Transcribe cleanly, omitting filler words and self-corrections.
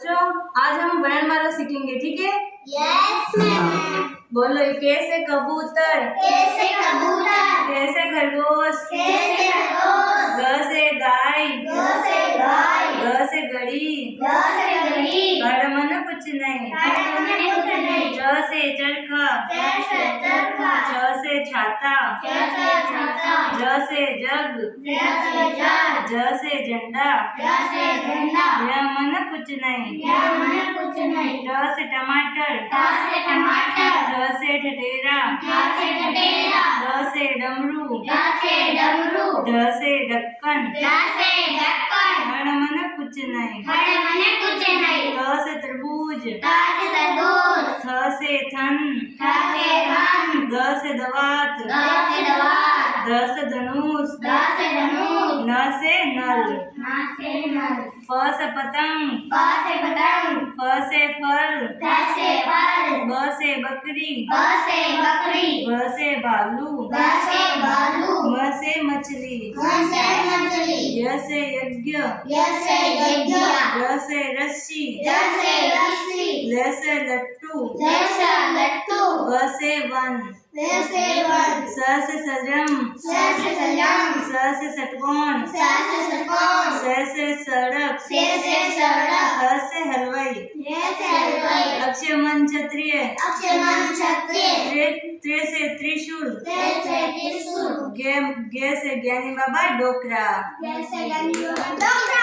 बच्चों आज हम वर्णमाला सीखेंगे, ठीक है? Yes ma'am. बोलो, कैसे कबूतर, कैसे कबूतर, कैसे खरगोश, कैसे खरगोश, ग से गाय, ग से गाय, ग से घड़ी, ग से घड़ी, घड़ मन कुछ नहीं, घड़ मन कुछ नहीं, च से चरखा, च से चरखा, छ से छाता, च से छाता, ज से जग, ज से जग, ज से झंडा, ज से झंडा, य मन कुछ नहीं, य मन कुछ नहीं, ट से टमाटर, ट से टमाटर, ठ से ठठेरा, ठ से ठठेरा, ड से डमरू, ड से डमरू, ढ से ढक्कन, ढ से ढक्कन, हण मन कुछ नहीं, हड़ मन कुछ नहीं, त से तरबूज, त से तरबूज, थ से थन, थ से धन, द से दवात, द से दवात, ध से धनुष, द से धनुष, न से नल, न से नल, प से पतंग, प से पतंग, फ से फल, फ से फल, ब से बकरी, ब से बकरी, भ से भालू, ब से भालू, म से मछली, म से मछली, य से यज्ञ, य से यज्ञ, र से रस्सी, र से रस्सी, ल से लट्टू, ल से लट्टू, व से वन, व से वन, स से सजम, स से सलम, स से षटकोण, स से षटकोण, स से सड़क, स से सड़क, ह से हलवाई, य से हलवाई, अक्षयमन क्षत्रिय, अक्षयमन क्षत्रिय, त्रे से त्रिशूल, त्र से त्रिशूल, गे से ज्ञानी बाबा डोकरा। ग से गंगी डोकरा।